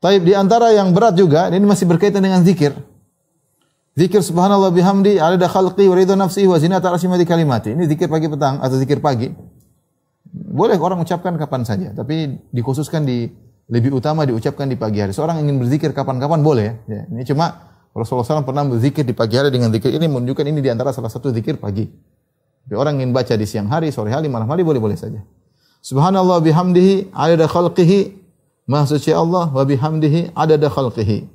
Taib, di antara yang berat juga, ini masih berkaitan dengan zikir. Zikir subhanallah bihamdi, adada khalqi wa ridha nafsihi wa zinata arsyihi wa kalimati. Ini zikir pagi petang atau zikir pagi. Boleh orang ucapkan kapan saja, tapi dikhususkan lebih utama diucapkan di pagi hari. Seorang ingin berzikir kapan-kapan boleh. Ya. Ini cuma Rasulullah SAW pernah berzikir di pagi hari dengan zikir ini menunjukkan ini di antara salah satu zikir pagi. Tapi orang ingin baca di siang hari, sore hari, malam hari boleh-boleh saja. Subhanallah bihamdihi adada khalqihi, Maha suci Allah, wa bihamdihi adada khalqihi,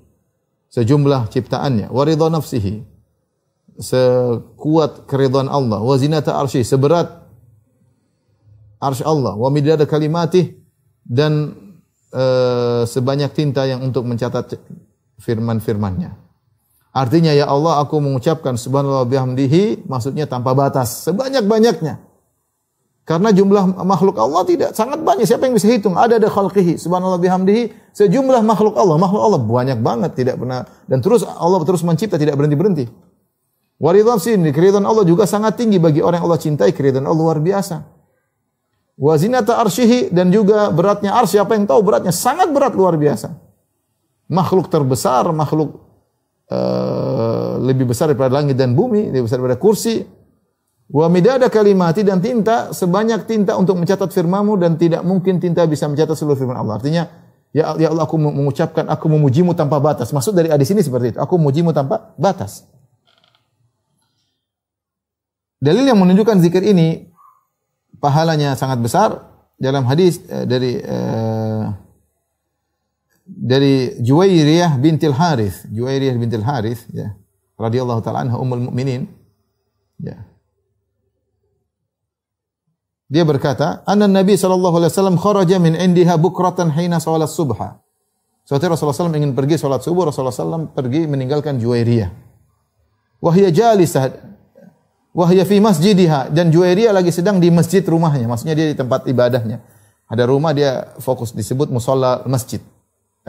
sejumlah ciptaannya, wa ridha nafsihi, sekuat keridhaan Allah, wa zinata arsy, seberat arsy Allah, wa midada kalimatih, dan sebanyak tinta yang untuk mencatat firman-firman-Nya. Artinya, ya Allah, aku mengucapkan subhanallah bihamdihi, maksudnya tanpa batas, sebanyak-banyaknya. Karena jumlah makhluk Allah tidak sangat banyak. Siapa yang bisa hitung? Ada khalqihi, subhanallah bihamdihi, sejumlah makhluk Allah. Makhluk Allah banyak banget, tidak pernah, dan terus Allah terus mencipta, tidak berhenti-berhenti. Wa ridha nafsihi, keridhaan Allah juga sangat tinggi bagi orang yang Allah cintai, keridhaan Allah luar biasa. Wa zinata arsyihi, dan juga beratnya arsy, siapa yang tahu beratnya? Sangat berat, luar biasa. Makhluk terbesar, makhluk lebih besar daripada langit dan bumi, lebih besar daripada kursi. Wa midada kalimati, dan tinta sebanyak tinta untuk mencatat firman-Mu, dan tidak mungkin tinta bisa mencatat seluruh firman Allah. Artinya, ya Allah, aku mengucapkan, aku memuji-Mu tanpa batas. Maksud dari hadis ini seperti itu. Aku memuji-Mu tanpa batas. Dalil yang menunjukkan zikir ini pahalanya sangat besar dalam hadis dari Juwairiyah bintil Harith, ya, radhiyallahu taala anha, ummul mukminin, ya. Dia berkata, "Anna Nabi sallallahu alaihi wasallam kharaja min indiha bukratan hina shalat subha." Suatu Rasulullah SAW ingin pergi salat subuh, Rasulullah SAW pergi meninggalkan Juwairiyah. Wa hiya jalisah wa hiya fi masjidiha, dan Juwairiyah lagi sedang di masjid rumahnya, maksudnya dia di tempat ibadahnya. Ada rumah, dia fokus disebut musalla masjid.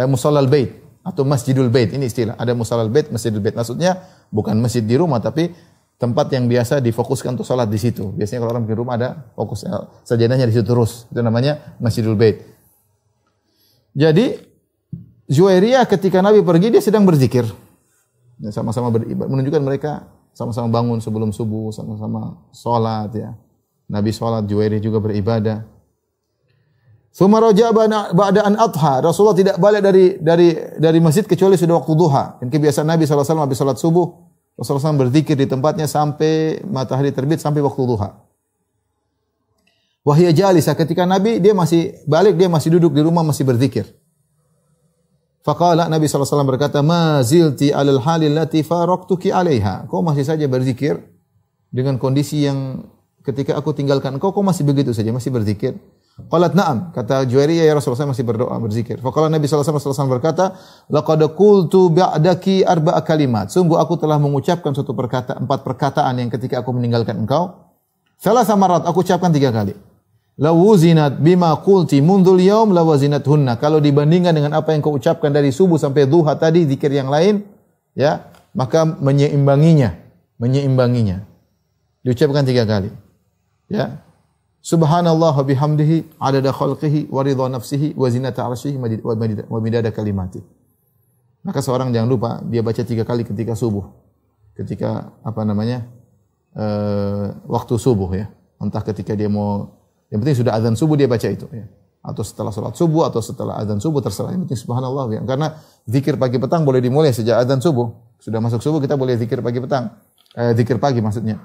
Musallal bait atau masjidul bait, ini istilah. Ada musallal bait, masjidul bait. Maksudnya bukan masjid di rumah, tapi tempat yang biasa difokuskan untuk salat di situ. Biasanya kalau orang di rumah ada fokus sajadahnya di situ terus. Itu namanya masjidul bait. Jadi Juwairiyah ketika Nabi pergi, dia sedang berzikir. Sama-sama beribadah, menunjukkan mereka sama-sama bangun sebelum subuh, sama-sama salat, ya. Nabi salat, Juwairiyah juga beribadah. Tsumma raja'a ba'da an adha. Rasulullah tidak balik dari masjid kecuali sudah waktu duha. Dan kebiasaan Nabi sallallahu alaihi wasallam habis salat subuh, Rasulullah SAW berzikir di tempatnya sampai matahari terbit, sampai waktu duha. Wahia jalisah, ketika Nabi dia masih balik, dia masih duduk di rumah masih berzikir. Faqala, Nabi SAW berkata, "Ma zilti alal halil lati faraqtuki 'alaiha." Kau masih saja berzikir dengan kondisi yang ketika aku tinggalkan kau masih begitu saja, masih berzikir. Qalat na'am, kata Juwairiyah, ya Rasulullah, saya masih berdoa, berzikir. Faqala Nabi sallallahu alaihi wasallam berkata, laqad qultu ba'daki arba'a kalimat. Sungguh aku telah mengucapkan empat perkataan yang ketika aku meninggalkan engkau. Salasa marat, aku ucapkan 3 kali. La wuzinat bima qulti mundul yaum la wazinathunna. Kalau dibandingkan dengan apa yang kau ucapkan dari subuh sampai duha tadi, zikir yang lain, ya, maka menyeimbanginya. Diucapkan 3 kali. Ya. Subhanallah wa bihamdihi adada khalqihi wa ridha nafsihi wa zinata arsyihi wa midada kalimati. Maka seorang jangan lupa dia baca 3 kali ketika subuh. Ketika waktu subuh, ya. Entah ketika dia mau, yang penting sudah azan subuh dia baca itu, ya. Atau setelah salat subuh atau setelah azan subuh, terserah. Yang penting subhanallah, ya. Karena zikir pagi petang boleh dimulai sejak azan subuh. Sudah masuk subuh kita boleh zikir pagi petang. Zikir pagi maksudnya.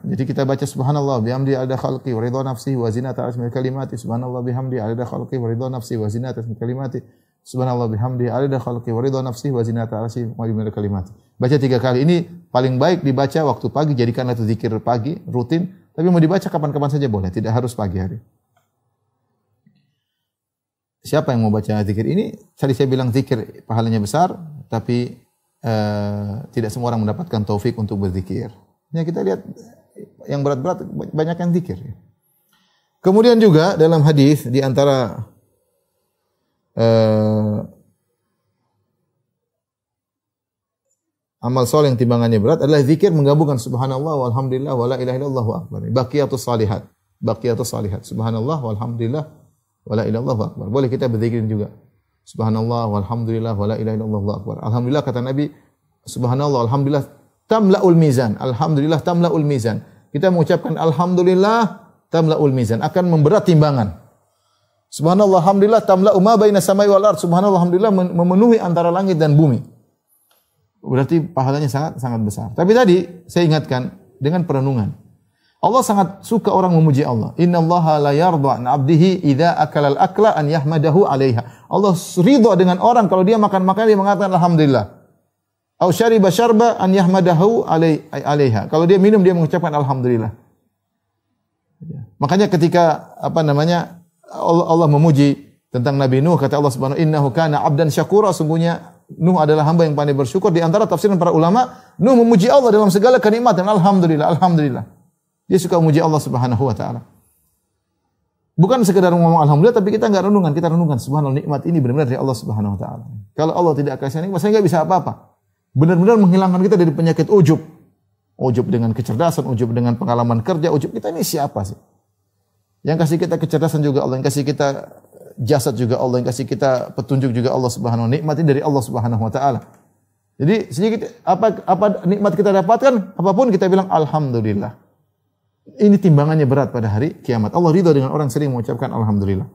Jadi kita baca subhanallah bihamdi adada khalqi wa ridha nafsihi wa zinata arsyihi kalimati, subhanallah bihamdi adada khalqi wa ridha nafsihi wa zinata arsyihi kalimati, subhanallah bihamdi adada khalqi wa ridha nafsihi wa zinata arsyihi wa kalimati. Baca 3 kali. Ini paling baik dibaca waktu pagi, jadikanlah itu zikir pagi rutin, tapi mau dibaca kapan-kapan saja boleh, tidak harus pagi hari. Siapa yang mau baca zikir ini? Tadi saya bilang zikir pahalanya besar, tapi tidak semua orang mendapatkan taufik untuk berzikir. Ya, kita lihat yang berat-berat banyak yang zikir. Kemudian juga dalam hadis di antara amal soleh yang timbangannya berat adalah zikir menggabungkan subhanallah walhamdulillah wala ilaha illallah wa akbar. Baqiyatus salihat. Subhanallah walhamdulillah wala ilaha illallah wa akbar. Boleh kita berzikirin juga. Subhanallah walhamdulillah wala ilaha illallah Allahu akbar. Alhamdulillah kata Nabi, subhanallah alhamdulillah tamlaul mizan. Alhamdulillah tamlaul mizan. Kita mengucapkan alhamdulillah tamlaul mizan, akan memberat timbangan. Subhanallah alhamdulillah tamla'u ma baina samai wal ard. Subhanallah alhamdulillah memenuhi antara langit dan bumi. Berarti pahalanya sangat sangat besar. Tapi tadi saya ingatkan dengan perenungan. Allah sangat suka orang memuji Allah. Innallaha la yarda an 'abdihi idza akala al-akla an yahmadahu 'alaiha. Allah ridha dengan orang kalau dia makan-makan dia mengatakan alhamdulillah. Au syariba syarba an yahmadahu 'alaiha. Kalau dia minum dia mengucapkan alhamdulillah. Makanya ketika Allah memuji tentang Nabi Nuh, kata Allah Subhanahu innahu kana 'abdan syakura, sungguhnya Nuh adalah hamba yang pandai bersyukur. Di antara tafsiran para ulama, Nuh memuji Allah dalam segala kenikmatan. Alhamdulillah, alhamdulillah. Dia suka memuji Allah Subhanahu wa taala. Bukan sekedar ngomong alhamdulillah, tapi kita enggak renungan, kita renungkan subhanallah, nikmat ini benar-benar dari Allah Subhanahu wa taala. Kalau Allah tidak kasih nikmat, saya enggak bisa apa-apa. Benar-benar menghilangkan kita dari penyakit ujub. Ujub dengan kecerdasan, ujub dengan pengalaman kerja, ujub kita ini siapa sih? Yang kasih kita kecerdasan juga Allah, yang kasih kita jasad juga Allah, yang kasih kita petunjuk juga Allah Subhanahu wa taala. Nikmat ini dari Allah Subhanahu wa taala. Jadi sedikit apa nikmat kita dapatkan, apapun kita bilang alhamdulillah. Ini timbangannya berat pada hari kiamat. Allah ridha dengan orang sering mengucapkan alhamdulillah.